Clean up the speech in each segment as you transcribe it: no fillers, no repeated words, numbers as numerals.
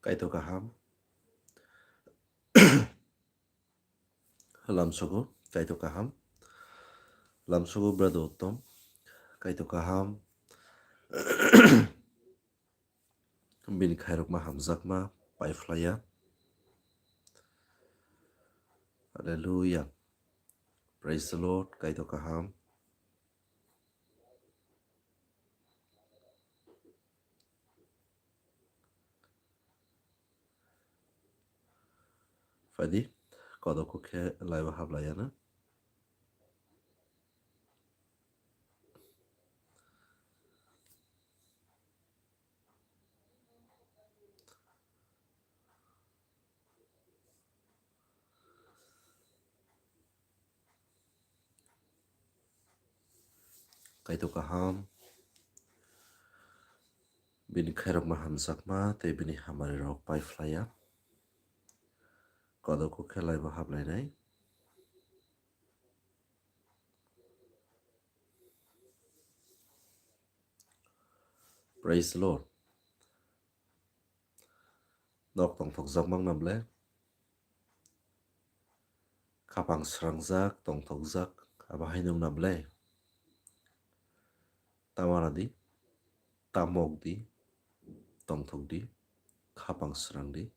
Kaito Kaham, Lamsogo, Kaito Kaham, Lamsogo Brother Uttom, Kaito Kaham, Bin Khairukma Hamzakma, Paiflaya, Hallelujah, praise the Lord, Kaito Kaham. Fadi, Kodoko Ke Laiva Hablayana. Kaito Kaham, Bin Khairukma Hamzakma, Te Bini Hamari Rock Paiflaya, Kodoko Ke Laiva Hablayanai. Praise the Lord. Nok Tong Thok Zakmang Namle, Kapang Srangjak, Tong Thok Zak, Abahinum Namle, Tamaradi, Tamogdi, Tong Thokdi, Kapang Srangdi,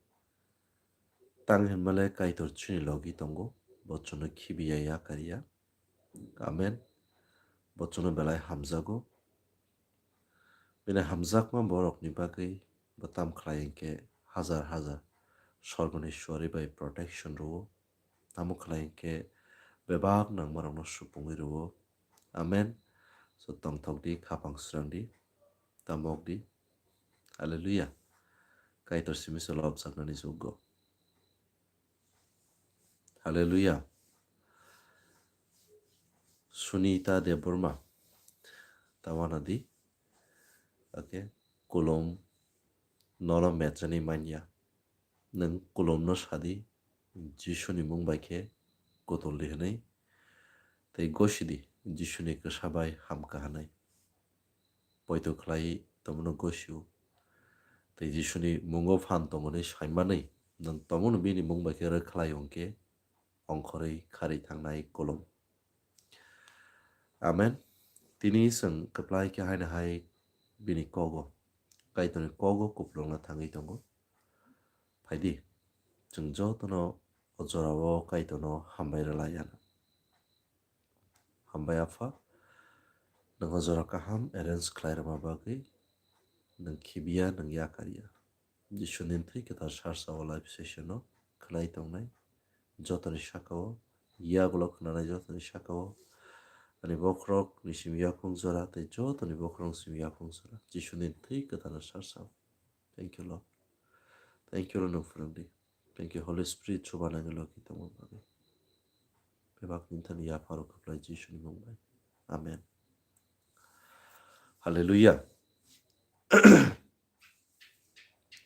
Tanghen Male Kaitor Chuni Logi Tongo, Bochono Kibiya Yakaria, Amen, Bochono Belai Hamzago, Bina Hamzakma Borok Nibagi, Batam Klayenke, Hazar, Sorgonishwari by Protection Ruo, Tamu Klayenke, Bebab Nang Marano Supungi Ruo, Amen, so Tong Thokdi, Kapang Srangdi, Tamogdi, Hallelujah, Kaitor Simisolob Saknani Sugo. Hallelujah. Sunita Debbarma. Tawanadi. Okay. Kolom Nolo Metrani Manya. Nang kolom no sadi. Jishuni Mumbaike. Gotol Lihanai. Tay Goshidi. Jishuni Kashabai Hamkahanai. Poito Klai Tomono Goshu. Tay Jishuni Mungo Fan Tomone Shaimanai. Nang Tomono Bini Mumbaike Reklai Onke. Onkore Kari Tangnai Kolom. Amen. Tini sang keplai ke hai na hai bini kogo. Kai toni kogo kuplong na tangi tongo. Paidi. Jengjo tono ojorawo kai tono hambai relayan. Hambai apa? Nang ojora kaham erens klairama bagi. Nang kibia nang yakaria. Jishuninti kita sharsa o life session no. Klai tongnai. Jotoni shakawo. Yagulok nanai jotoni shakawo. Ani bokrok ni simyakung zora te jot ani bokrong simyakung zora. Jishunin ti katana sarsaw. Thank you Lord. Thank you Lord friendly. Thank you Holy Spirit chubana ngelo kita mo bagi. Bebak nintan ya paro kaplay Jishuni mumbai. Amen. Hallelujah.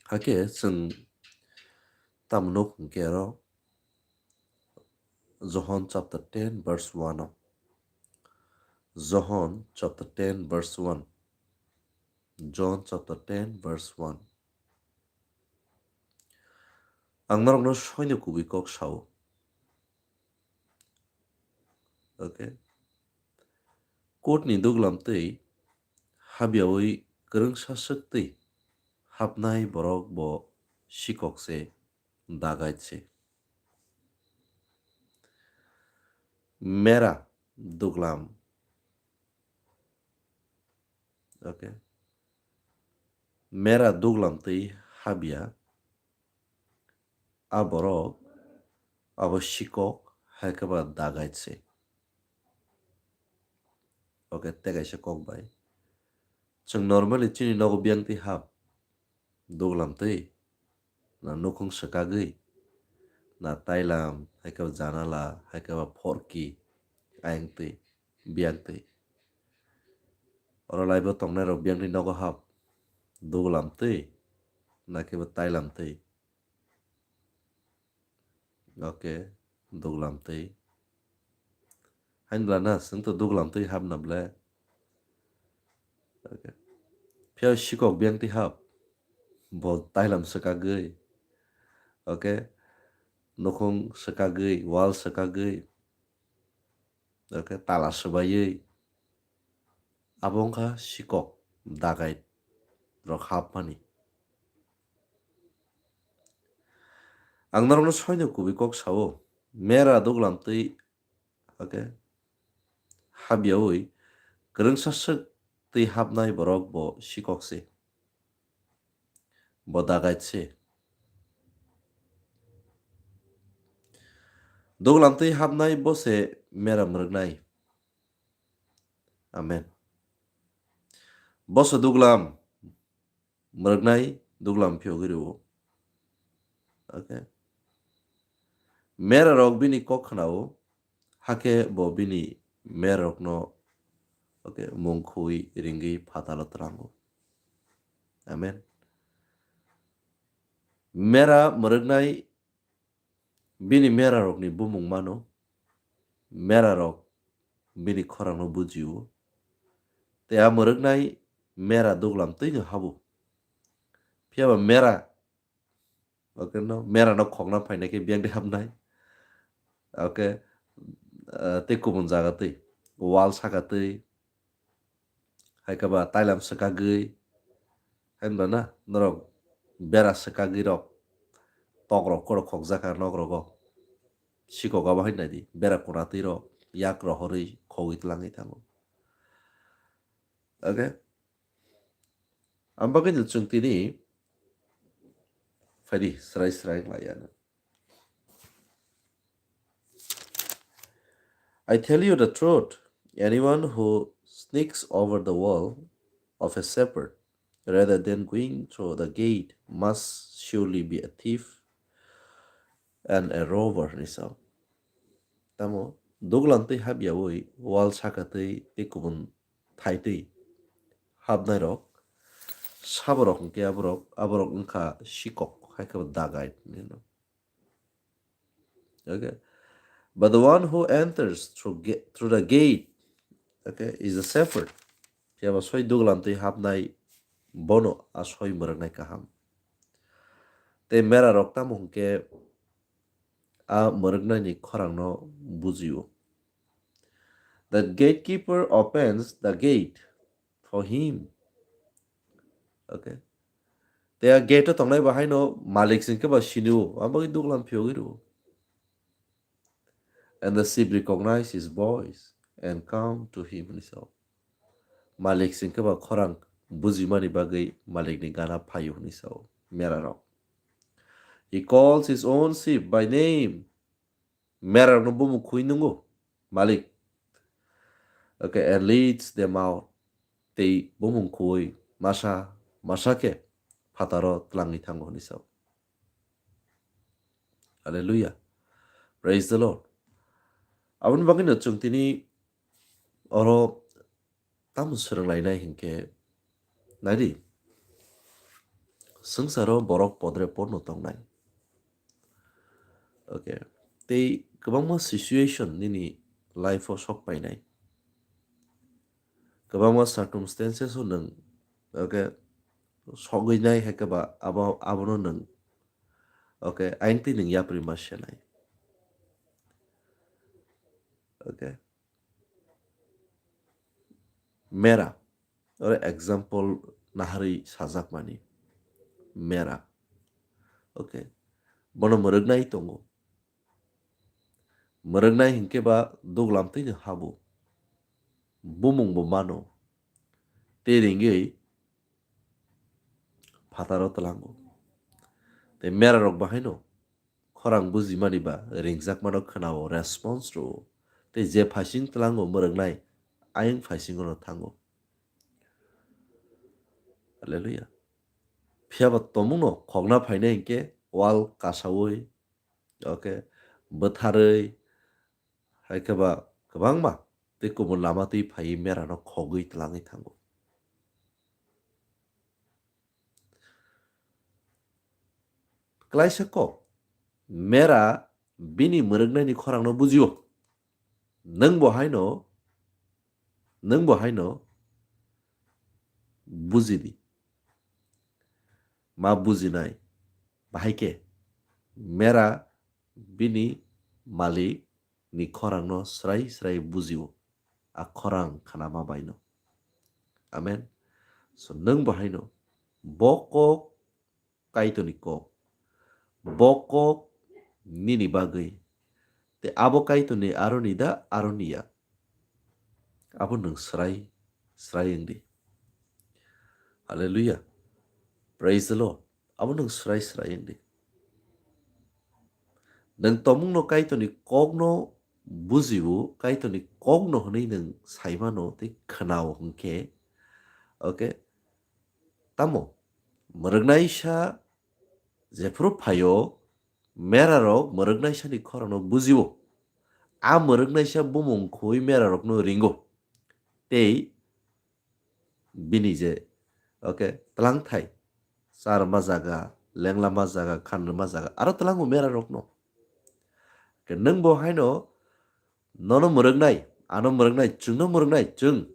Hake sing tamnok ngero John chapter 10 verse 1. John chapter 10 verse 1. John chapter 10 verse 1. Ang narong no shoyne kubikok shaw. Okay. Kot ni duglam tei habiawi kereng sasak tei hapnai borok bo shikok se dagait se. Mera duglam. Okay. Mera duglam tei habia aborok abo shikok haikaba dagait se. Okay, tegai se kok bai. Chang normally chini nogo biang ti hap duglam tei na nukong sakagui na tailam haikaba janala haikaba forki ayang tei biang tei. Oro laibo tongnai rok biang ni nogo hap duglam tei na keba tailam tei. Okay, duglam tei. Hain blana sing to duglam tei hap na ble. Okay. Pia shikok biang ti hap. bo tailam sakagui okay nokong sakagui wall sakagui okay tala sabayui abongka sikok dagai rok hapmani ang narokno soino kubi kok sao mera doglam tui okay habiawi gerengsasak tui hapnai borok bo sikokse bo dagaitse doglam tui hapnai bose mera mwrwknai amen boso doglam mwrwknai doglam phiogiriwo okay mera rok bini kok khnao hake bo bini mera rokno okay mungkhui ringi phatalo trango amen mera mwrwknai bini mera rokni bumung mano mera rok bini khorangno bujiwo te a mwrwknai mera doglam tuino habu phiaba mera okay no mera no khokna phainai ke biang de hapnai okay te kubun jaga tui wall saka tui haikaba tailam sakagui hainba na norok bera sakagui rok togrok korok khokjaka nogrok sikok abo hainai di bera kona tui rok yak rohorui khogui tlangai tango okay ambagin chung tini fadi srai srai layana I tell you the truth, anyone who sneaks over the wall of a shepherd rather than going through the gate must surely be a thief and a robber nisao. Tamo doglan tui habiawoi wall saka tui tikubun thai tui habnai rok saborok ke aborok ngka sikok haikaba dagai okay but the one who enters through the gate okay is a shepherd piaba soi doglan tui habnai bono a soi mwrwknai kaham te mera rok tamo ke a mwrwknai ni khorangno bujiwo the gatekeeper opens the gate for him okay te a gate tongnai bahai no malik singke ba siniwo ambagi doglan phiogiru and the sheep recognize his voice and come to him himself malik singke ba khorang bujimani bagai malik ni gana phayu himself mera rok he calls his own sheep by name mera no bumu khuinungo malik okay and leads them out te bumung khui masa ke phataro tlangi thango himself hallelujah praise the lord abun bagin chung tini oro tam sranglainai hinke nari sangsaro borok podre porno tongnai okay te kwbangma situation nini life o sok painai kwbangma circumstances o nang okay soginai haikaba abono nang okay ainti ning yapri masyanai okay mera or example nahari sajak mani mera okay bono mwrwknai tongo mwrwknai hinke ba doglam tui habu bumung bo mano te ringi phataro tlango te mera rok bahai no khorang bujimani ba ringjak mano khnao response ro te je phasing tlango mwrwknai ayang phasing no thango hallelujah phiaba tomungno khogna phainai hinke wall kasawoi okay botharoi haikaba kwbangma te kubun lama tui phai mera no khogui tlangai thango klaisa kok mera bini mwrwknai ni khorangno bujiwo nang bo haino bujidi मा बुजिनाय बाहायके मेरा bini malik ni khorang no srai srai buziwo a khorang khana ma baino amen so nang bahaino boko kaito ni ko boko nini bagai te abo kaito ni aroni da aronia abo nang srai srai indi hallelujah praise the lord abo nang srai srai indi nang tomung no kaito ni kogno buziwo kaito ni kogno hni nang saimano te khanao hngke okay tamo mwrwknai sa jefru phayo merarok mwrwknai sa ni khorano buziwo a mwrwknai sa bumung khoi merarok no ringo tei bini je okay tlang thai sar ma jaga lengla ma jaga khan ma jaga aro tlango merarok no ke nang bo haino nono mwrwknai ano mwrwknai chungno mwrwknai chung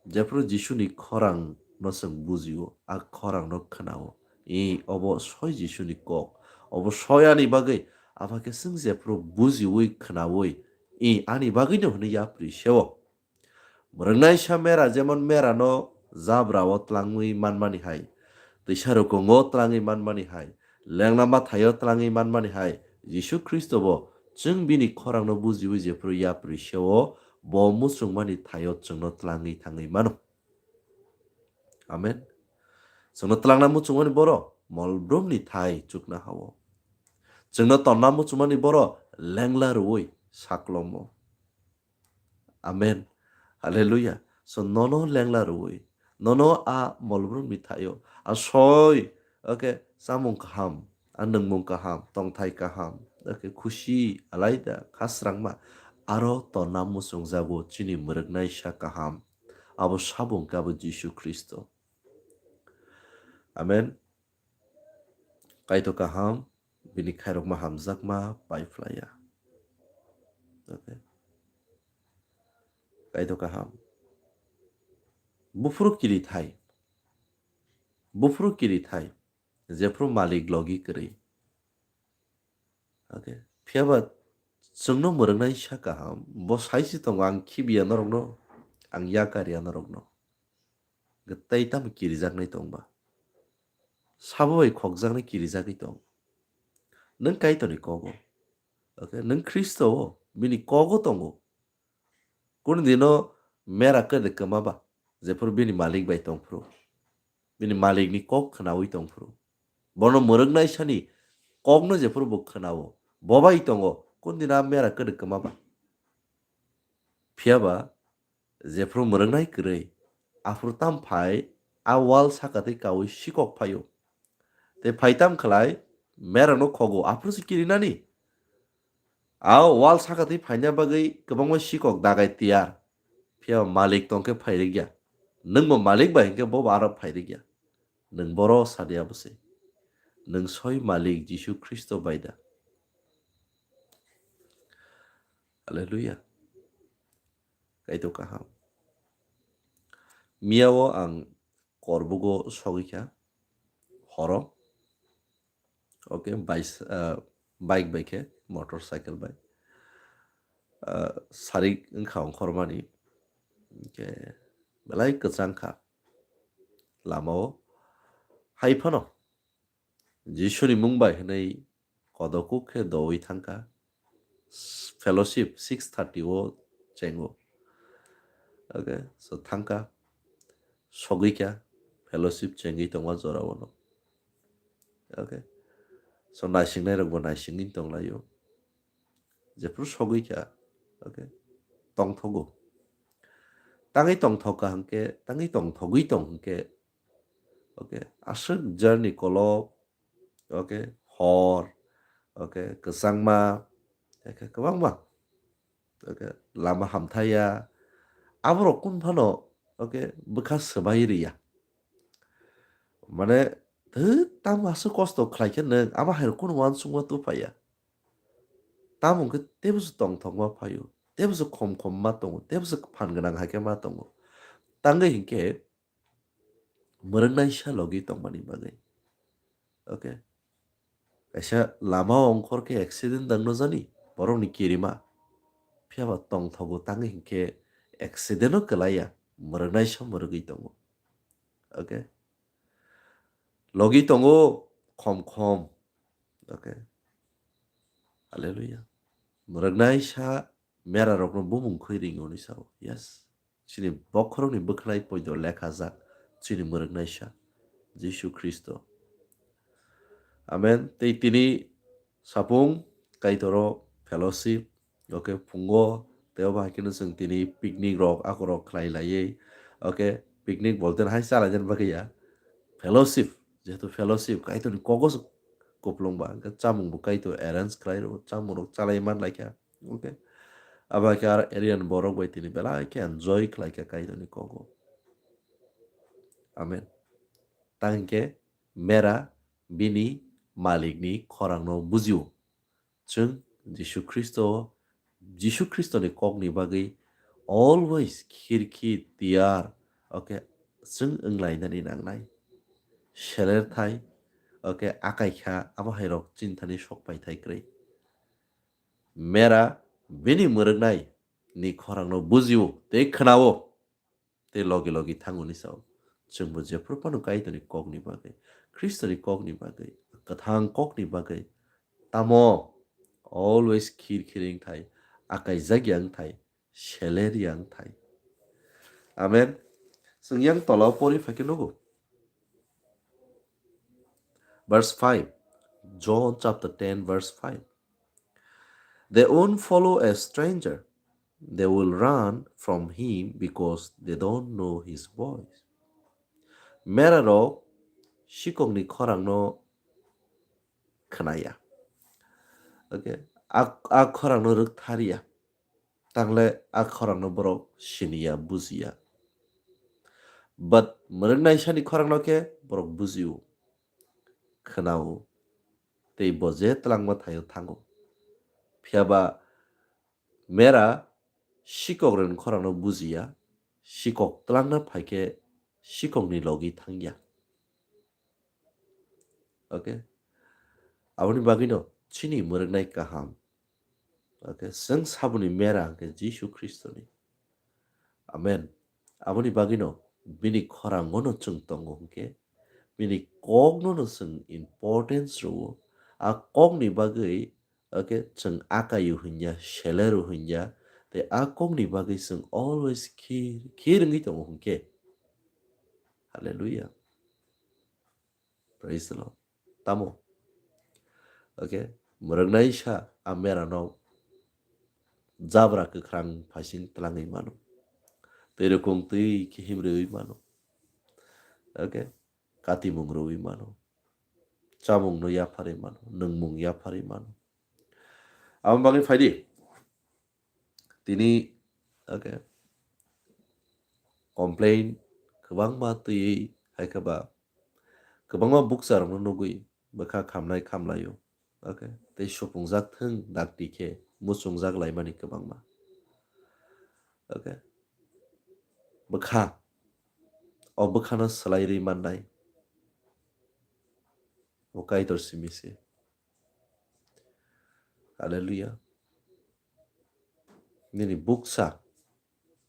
jefru jisu ni khorang no sung buziwo a khorang no khanao I obo soi jisu ni kok obo soyani bagai abake sung jefru buziwi khanawoi I ani bagai no hni ya pri sewo mwrwknai sa mera jemon mera no jabrao tlangwi manmani hai twisaro kongo tlangi manmani hai lenglama thayo tlangi manmani hai jisu kristo bo chung bini khorang no buziwi jefru ya pri sewo bo musungmani thayo chungno tlangi thangi mano amen chungno tlangna muchungmani boro molbrumni thai chukna hawo chungno tonna muchungmani boro lengla ruwi saklomo amen hallelujah so nono lengla ruwi nono a molbrumni thayo a soi okay samung kaham anungmung kaham tongthai kaham okay khushi alaida khasrangma aro tonna muchungjago chini mwrwknai sa kaham abo sabung kabo jisu kristo amen kaito kaham bini khairokma hamjakma paiflaya okay kaito kaham bufru kiri thai jefru malik logi kri okay phiaba chungno mwrwknai sa kaham bo saisi tongo ang khibiya norokno ang yakariya norokno gtai tam kirijaknai tongba Sabo bai khokjaknai kirijagui tong nang kaito ni kogo okay nang kristo bini kogo tongo kun dino mera kade kamaba jefur bini malik bai tongfru bini malik ni kok khanawi tongfru bono mwrwknai sani kokno jefur bo khanawo bobai tongo kun dina mera kade kamaba phiaba jefru mwrwknai krei afru tam phai a wal sakati kawi sikok phayo te phaitam khlai mera no khogo afru sikirinani a wal sakati phaina bagai kwbangma sikok dagai tiyar phiaba malik tongke phairigya nungbo malik bai hingke bo aro phairigya nung boro sadia bose nung soi malik jisu kristo baida hallelujah kaito kaham miao ang korbugo sogika horo okay bike baike motorcycle bike sarik engkhaong khormani ke belai kechangkha lamao haifano jisuni mungbai hnai kodoku khe doi thangka fellowship 6:30 o chengo okay so thangka sogika fellowship chengi tongwa jorawono okay so naisingnai rokbo naisingni tonglayo jefru sogika okay tongthogo tangai tongthoka hangke tangai tongthogui tong hangke okay asuk journey kolok okay hor okay kesangma okay kwbangma okay lama hamthaya aborok kunphano okay bwkha swairiya mane tam asuk kosto khlaikhe nung ama hair kun wansungma tupaya tam ungke tebsu tongthokma phayo tebsu khom ma tongo tebsu phan gwnang haike ma tongo tangai hingke mwrwknai sa logi tongmani bagai Okay. Kaisa lama ongkor ke accident dang no jani borok ni kirima phiaba tong thogo tangi hingke accident o kelaya mwrwknai sa mwrwgui tongo. Okay. Logi tongo khom khom. Okay. Hallelujah. Mwrwknai sa mera rokno bumung khoi ringo ni sao. Yes. Chini bokhorok ni bwkhnai poido lekhajak chini mwrwknai sa Jisu Kristo. Amen. Tei tini sapung kaitoro fellowship okay pungo teo ba kinu sing tini picnic rok akorok khlai laye okay picnic bolten hai sala jen bagaya fellowship jetu fellowship kaito ni kogos koplong ba ka chamung bu kaito arrange khlai ro chamung rok chalai man laika okay aba ka arian borok bai tini bela ke enjoy khlai ka kaito ni kogo. Amen. Tangke mera bini malikni khorangno bujiu chung Jisu Kristo ni kogni bagui always khirki tiyar okay chung wnglainani nangnai seler thai okay akai kha abo hairok chintani sokpai thai krei mera bini mwrwknai ni khorangno bujiu tei khnao tei logi logi thanguni sao chungbo jephru pano kaitoni kogni bagui Kristoni kogni bagui kathang kogni bagui tamo always khir khiring thai akai jagyang thai seler yang thai. Amen. Sing yang tolau pori phake nugo. Verse 5. John chapter 10 verse 5. They won't follow a stranger. They will run from him because they don't know his voice. Meraro shikongni khorangno khnaya. Okay. A khorangno ruk tharia. Tangle a khorangno borok sinia buziya. But mwrwknai sani khorangno ke borok buziu. Khnao. Tei boje tlangma thayo thango. Phiaba mera sikokren khorangno buziya. Sikok tlangna phaike sikokni logi thangya. Okay. Aboni bagino chini mwrwknai kaham. Okay. Sing sabuni mera ke Jisu Kristo ni. Amen. Aboni bagino bini khorangono chung tongo hingke bini kogno no sing importance ro a kogni bagui okay chung akayu hinya seleru hinya te a kogni bagui sing always kiringi tongo hingke. Hallelujah. Praise the Lord. Tamo. Okay. Mwrwknai sa a mera no jabra kwkrang phasing tlangai mano. Terokong tui kihimreui mano. Okay. Kati mungrui mano. Chamung no yapari mano. Nungmung yapari mano. Abang bagin faidi. Tini okay. Complain kebang ma tui hai keba. Kebang ma buksar no nugui. Baka kamnai kamlayo. Okay. Te shopungjak thung dak dike. Musungjak laimani kebang ma. Okay. Baka. O baka no selairi mandai. Okai tor simisi. Hallelujah. Nini buksa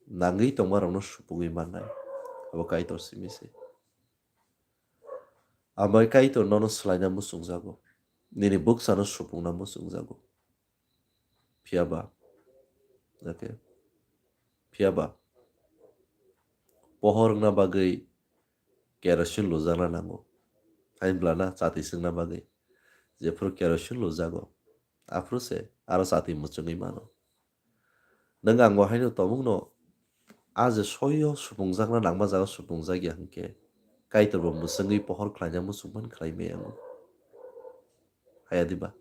nangi tongmarong no supungi manai abo kaito simisi amai kaito nono slaina musung jago nini buksa no supung na musung jago phiaba okay phiaba pohor na bagai kerosene lojana nango hainblana chati singna bagai jefur kerosene lojago afruse aro chati muchungi mano nang angbo haino tomung no aje soyo supungjakna nangma jaga supungjagya hingke kaitorbo musungui pohor khlaina musungman khlaimai ango hayadiba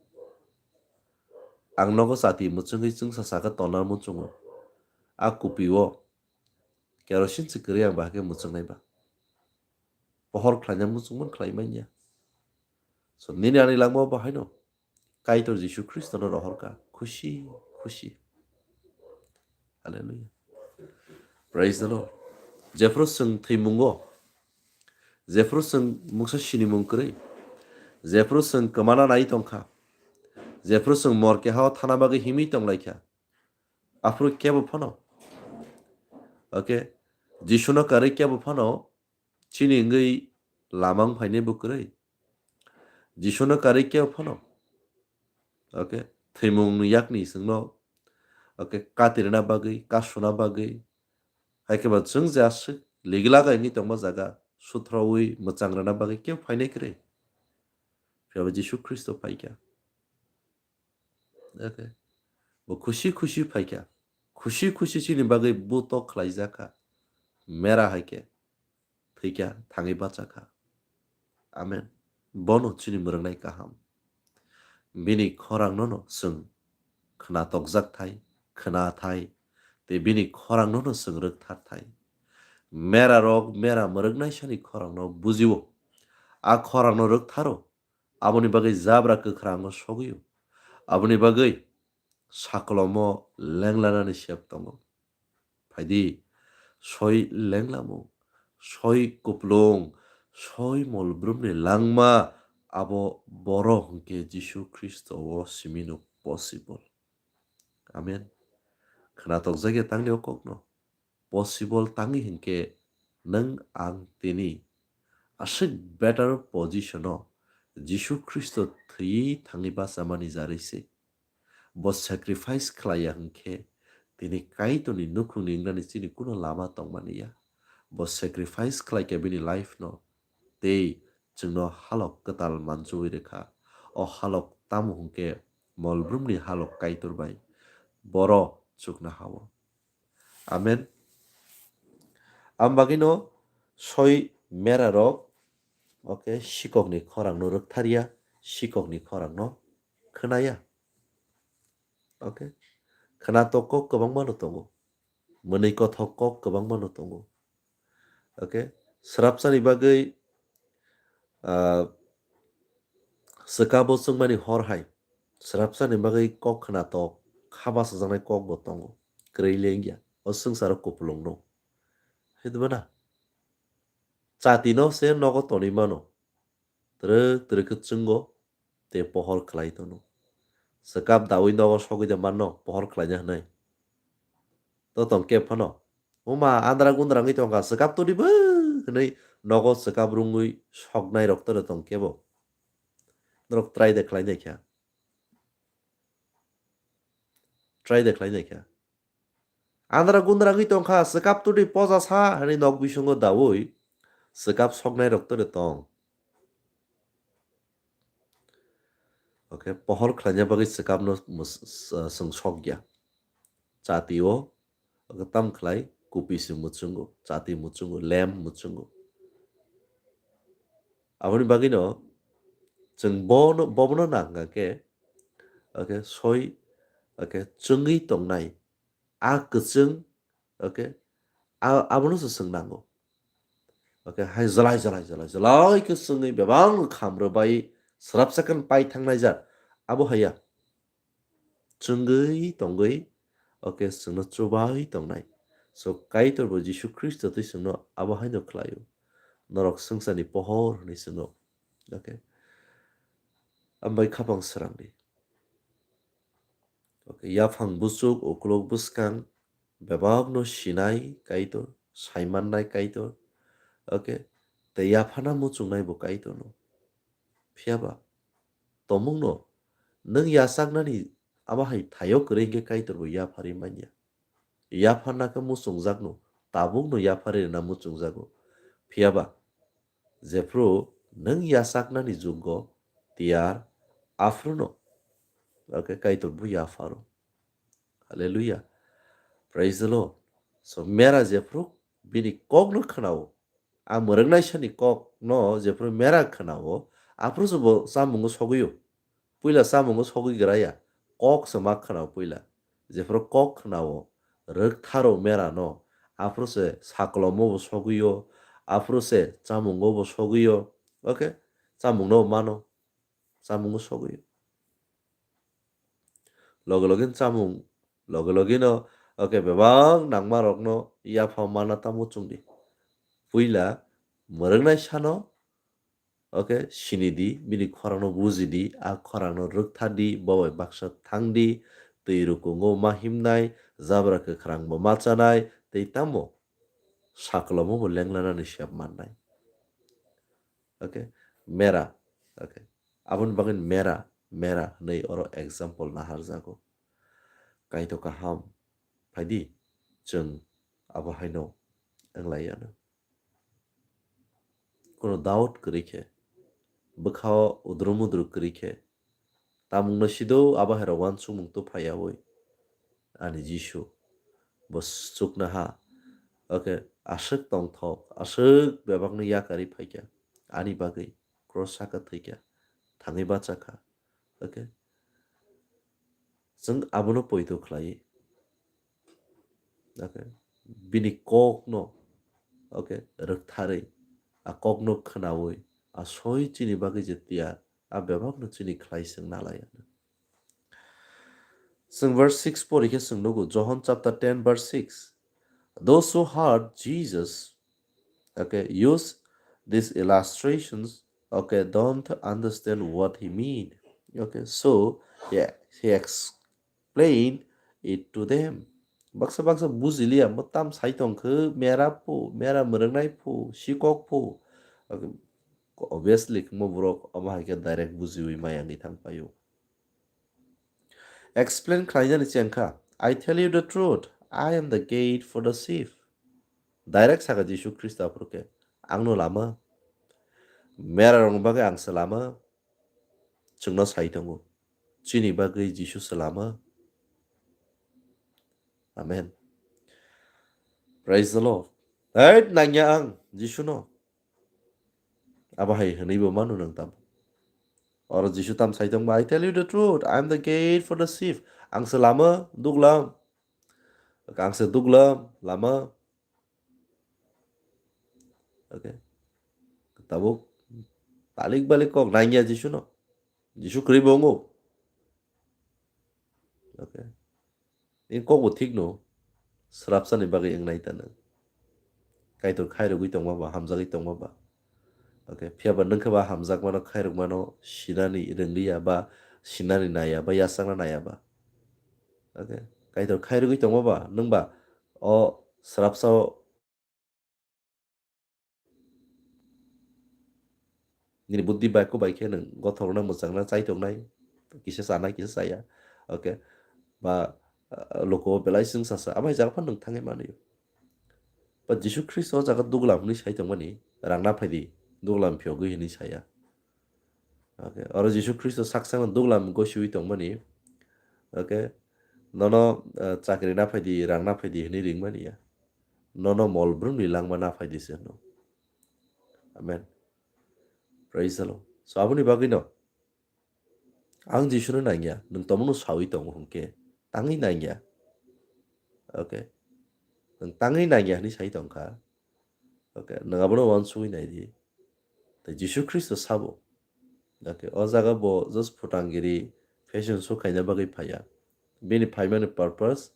ang nogo chati muchungui chungsa saka tonar muchungo a kupio kerosene chikri ang bahake muchungnai ba pohor khlaina muchungman khlaimaiya so nini ani langmo ba haino kaitor Jisu Kristo no rohorka khushi khushi. Hallelujah. Praise the Lord. Jefro sung thimungo Jefro sung mungsa sinimung krei जेफ्रो जों कमाना नाय तंखा जेफ्रो जों मरके हाव थाना बागै हिमी तंलायखा Afro केबो फनो okay जिसुनो करे केबो फनो चिनी ngै lamang फाइने बुकरै जिसुनो करे केबो फनो ओके थैमुं yakni जोंनो ओके कातिरना बागै कासुना बागै हायकेबा जों जासो लेगला गायनि तंमा जागा सुथ्रावै मोचांग्राना बागै केव फाइने करे फियाबा जिसु ख्रिस्ट फाइका ओके वो खुशी खुशी फाइका खुशी खुशी चिनी बागै बुतो खलाइजाखा मेरा हायके थैका थाङै बाचाखा आमेन बनो चिनी mwrwknai kaham बिनि खरांनो जों खोना तकजाक थाय खोना थाय ते बिनि खरांनो जों रोगथार थाय मेरा रग मेरा mwrwknai सानि खरांनो बुजिवो आ खरांनो रोगथारो आबोनि बागै जाब्रा गोख्रांनो सगैयो आबोनि बागै साकलमो लेंलानानै सेब दङ फायदि सय लेंलामो सय कुप्लुं सय मलब्रुमनि लांमा आबो बर' हंके जिसु ख्रिस्ट ओ सिमिनो पसिबल आमेन खोनातक जायगा तांनि अकनो पसिबल तांनि हिंके नों आं तिनि आसिक बेटार पोजिशनो जिसु ख्रिस्ट थै थांनि बासामानि जारैसे बस सेक्रिफाइस खलाया हंके तिनि काइतोनि नुखुंनि इंरानि चिनि कुनो लामा तंमानिया बस सेक्रिफाइस खलायके बिनि लाइफ नो ते जोंनो हालक कताल मानजुइ रेखा ओ हालक तामु हंके मलब्रुमनि हालक काइतुरबाय बर' चुकना हावो आमेन आमबागिनो सय मेरा रक ओके सिककनि खरांनो रोगथारिया सिककनि खरांनो खोनाया ओके खोनातक गोबां मानो दङ मोनै कथक गोबां मानो दङ ओके स्राबसानि बागै Sabo sungmani horhai srapsani bagai kok khnatok khabasa jangnai kok bo tongo kreilengya o sungsaro kupulung no hidbana chati no se nogo toni mano trek chungo te pohor khlai tono sakap dawi nogo sogide manno pohor khlainya hnai to tong ke phano uma andra gundra ngi tonga sakap to diba hnai nogo sakap rungui sognai roktore tong kebo Drok try deklai nekha. Try deklai nekha. Andra gundra ngi tongkha sekap tudi poza sa hani nok bisungo dawoi sekap sognai roktore tong. Okay, pohor khlanya bagi sekap no sung sogya. Chati o tam khlai kupi si mutsungo, chati mutsungo, lem mutsungo. Aboni bagi no जों बबनो नांगा के okay सय okay चंगै तंनाय आ गजों okay आबनो सोंनांगौ okay hi जलाय के सोङै बेबां खामरोबाय स्राब साकन पाइ थांनाय जा आबो हाया चंगै तंगै ओके सोंनो चुबाय तंनाय सो काइतरबो जिसु ख्रिस्ट तै सोंनो आबो हायनो खलायो नरक संसानि पहर हनै सोंनो okay Ambai khapang serangni. Okay, yafang busuk uklok buskang bebab no shinai kaito saiman nai kaito okay te yafana muchung nai bo kaito no phiaba tomung no nang yasak nani aba hai thayo krenge kaito bo yafari manya yafana ka muchung jakno tabung no yafari na muchung jago phiaba jefro nang yasak nani juggo tiar afruno okay kaito bu yafaro hallelujah praise the lord so mera jefro bini kok no khanao a mwrwknai sani kok no jefro mera khanao afro bo samungo soguyo puila samungo sogui graya kok sama khanao puila jefro kok khanao rog tharo mera no afro se saklomo bo soguyo afro se chamungo bo soguyo okay chamung no mano chamungo soguyo login chamung login no okay bebang nangma rok no ya phamana tamo chungdi puila mwrwknai sano Okay, sinidi bini khorangno bujidi a khorangno rwkthadi bowai baksa thangdi twi rukungo ma himnai jabra kwkhrang bo machanai tei tamo sakolamo bo lenglanani sep mannai. Okay, mera. Okay, aboni bagui mera nei oro example naharjago. Kaito kaham phaidi chwng abo haino wnglaiyano. Kono doubt kwrwi khe bwkhao udrum udru kwrwi khe tamungno sido abo hairok uansukmung tu phaiyawi ani Jishu bo chukna ha. Okay, aswk tongthok aswk bebakni yakari phaikha ani bagui cross saka thwikha thangwi bachakha. Okay, chwng abono poito khlaiwi. Okay, bini kokno okay rwktharwi a kokno khwnawi a soi chini bagui je tiyar a bebakno chini khlai chwng nalaiyano. Chwng verse 6 porikhe chwngnogo John chapter 10 verse 6. Those who heard Jesus okay use these illustrations okay don't understand what he mean. Okay, so yeah, he explained it to them. Baksa baksa buzilia motam saitong ke mera po mera Mwrwknai po sikok po. Okay, obviously mo borok amahai ke direct buziwi mayang itang payo. Explain khlainani chengkha I tell you the truth I am the gate for the sheep. Direct saga Jishu Christ apurke angno lama mera rong bagai ang selama chungno saitongo chini bagai Jishu selama. Amen. Praise the Lord. Right nanya ang Jishu no abahai hanai bo manu nang tam or Jishu tam saitong ba I tell you the truth I am the gate for the sheep. Ang selama duglam ang se duglam lama. Okay, tabuk balik kok nanya Jishu no Jishu kribongo. Okay, in kok bo thik no srapsani bagai engnai tana kaitor khairogui tongmaba hamjagui tongmaba. Okay, phiaba nongkhaba hamjakmano khairokmano sinani rwngriya ba sinani naya ba yasakna naya ba. Okay, kaitor khairogui tongmaba nongba o srapsao nini buddhi bai ko bai khe nong gothokna mwchangna chaitongnai kisa chanai kisa chaya. Okay, ba loko belai chwng chasa amai jaga phan nong thangai manui. But Jishu Christ o jaga duglam ni saitongmani rangna phaidi duglam phiogui hini saya. Okay, oro Jishu Christ saksang duglam gosiwi tongmani. Okay, nono chakri na phaidi rang na phaidi hini ringmani ya nono molbrung ni langma na phaidi se no. Amen. Praise the Lord. So aboni bagui no ang Jishu no nangya nung tomono sawi tong hongke tangi nangya. Okay, nung tangi nangya hini sai tongkha. Okay, nung abono wansui naidi the Jishu Christ Sabo. Okay, o jaga bo just phutangiri fashion show khaina bagui phaya bini phaimani purpose.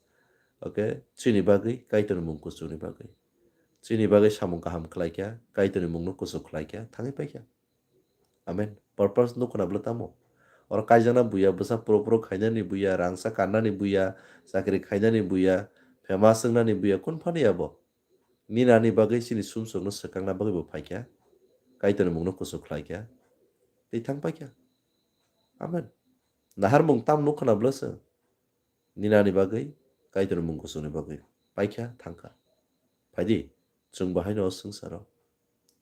Okay, chini bagui kaiton mungko chuni bagui chini bagui samung kaham khlaikya kaitoni mungno kusu khlaikya thangai paikya. Amen. Purpose no khona tamo or kaijana buya basa pro khainani buya rangsa kannani buya chakri khainani buya famous nani buya kun phani abo ninani bagui chini sumsung no sakangna bagui bo phaikya kaitoni mungno kusu khlaikya tei thang paikya. Amen. Nahar mung tam no khona blasa ninani bagui kaitoni mung kusuni bagui paikya thangka phaidi chung bahai no sangsaro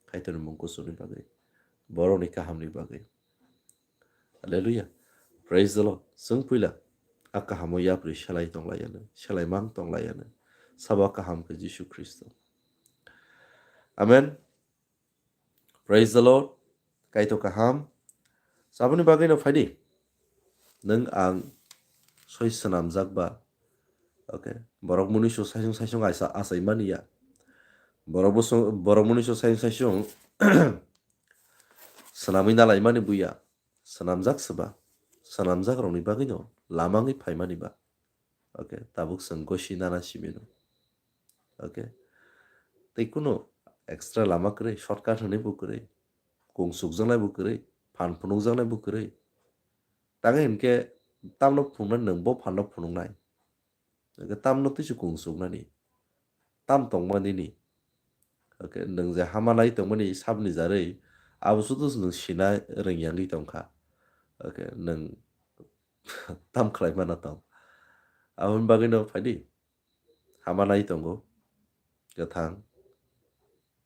kaitoni mung kusuni bagui boroni kahamni bagui. Hallelujah. Praise the Lord. Sung puila akahamo yapri shalai tonglayana shalai mang tonglayana sabo kaham ke Jishu Kristo. Amen. Praise the Lord. Kaito kaham saboni bagui no phaidi nung ang soi sanamjak ba. Okay, borok munisho saisung asai mania borok munisho saisung sanami nalai mani buya sanamjak seba sanamjak rongni bagui no lamangi phaimani ba. Okay, tabuk sang goshi nana simino. Okay, tei kuno extra lama kre shortcut hone bo kre kung sukjanglai bo kwrwi phan phunukjaknai bo kwrwi tangai hinkhe tamno phunuknai nung bo phan no phunuknai tamno tuisu kung suknani tam tongmani ni okay nung je hamanai tongmani sabni jarwi abo sudo nung sina ringyangui tongkha okay nung tam khlaimano tong aboni bagui no phaidi hamanai tongo kwthang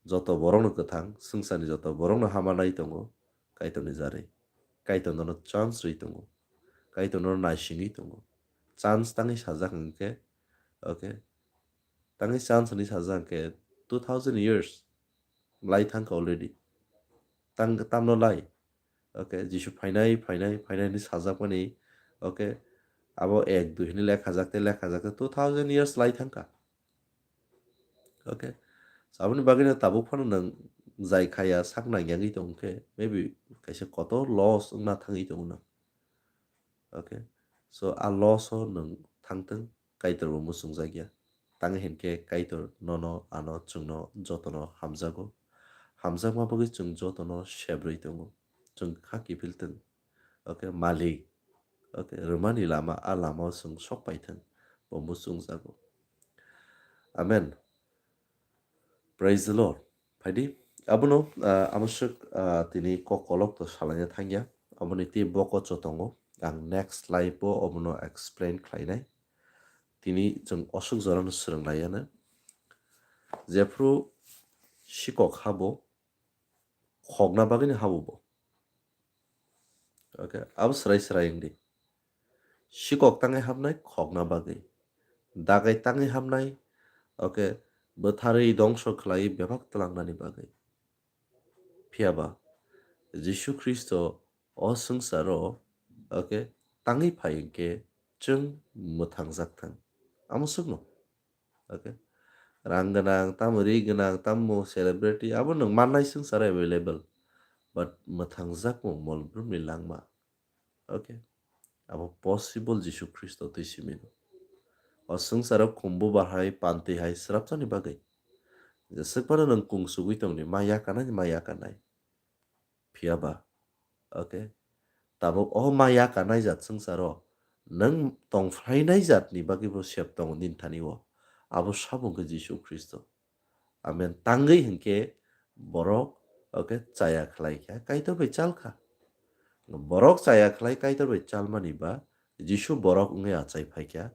joto borokno kwthang swngcharni joto borokno hamanai tongo kaitoni jarwi kaitono no chance rwi tongo kaitono naisingui tongo chance tangui sajak hinkhe okay tangui chance hinui sajak hinkhe 2000 years lai thangkha already tamno lai okay jisu phainai hinui sajakmani okay abo 1 2 hinui lekhajak tei 2000 years lai thangkha okay aboni bagui no tabuk phano nung jai khaya sak nangyangui tongkhe maybe kaisa kotor loss wngna thangui tongo nung okay so loss o nung thangtong kaitor bo muchungjakya tangai hinkhe kaitor nono ano chungno jotono hamjago hamjakma bagui chung jotono sebrui tongo chung kha kifiltong okay malik okay rwmani lama lama o chung sok paithang bo muchungjago amen praise the lord phaidi abono amosuk tini kokolok to salaina thangya aboni ti bokocho tongo ang next slide po abono explain khlainai tini chung osuk jorano swrwngnaiano jefru sikok habo khokna bagui ni habo bo okay abo srai wngdi sikok tangai habnai khokna bagui dagai tangai habnai okay bwtharwi dongso khlaiwi bebak tlangnani bagui phiaba jisu Kristo o swngcharo okay tangai phai hinkhe chung mwthangjakthang amosukno okay rang gwnang tamo ri gwnang tamo celebrity abo nung mannai swngchar available but mwthangjakmo molbrumni langma okay abo possible jisu Kristo tui simi o swngcharo khumbu barhai pantui hai srapchani bagui jesukmano nung kung sugui tongni ma yakanai phiaba okay tabuk o ma yakanai jat swngcharo nung tongphlainai jatni bagui bo sep tongo nini o abo sabo wngkha jisu Kristo amen tangui hinkhe borok okay chaya khlaikha kaitor bai chalkha borok chaya khlai kaitor bai chalmani ba jisu borok wngwi achai phaikha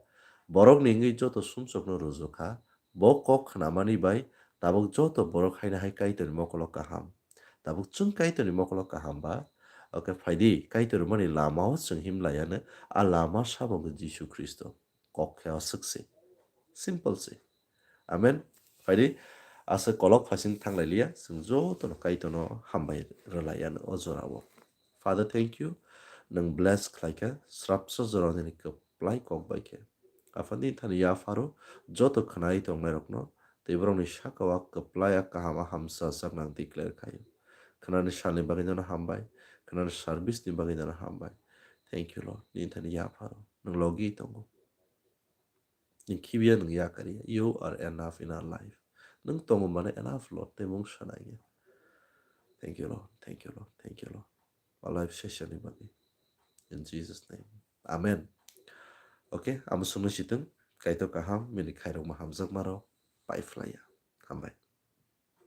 borok ni wngwi joto sumchokno rujukha bo kok khnamani bai tabuk joto borok haina hai kaitor mokolo kaham tabuk chung kaitor ni mokolo kaham ba okay phaidi kaitor mani lama o chung himlaiano lama sabo wngkha jisu Kristo kok khe asukse simple se amen phaidi asa kolok phasing thanglailia chung jotono kaitono hambai rwlaiano o jorao Father thank you nung bless khlaikha srapsa jorani kwplai kok baikhe afani thani yafaro joto khnai tongnai rokno teborokni sakao kwplai kahama hamsa saknang declare khaio khnani salni bagui jano hambai khnani service ni bagui jano hambai thank you Lord ni thani yafaro nung logi tongo nung khibia nung yakari you are enough in our life nung tongo mane enough Lord temung sanai thank you Lord thank you Lord thank you Lord our life session ni bagui in Jesus name amen okay amsungno situng kaito kaham mini khairok ma hamjak maro paiflaya hambai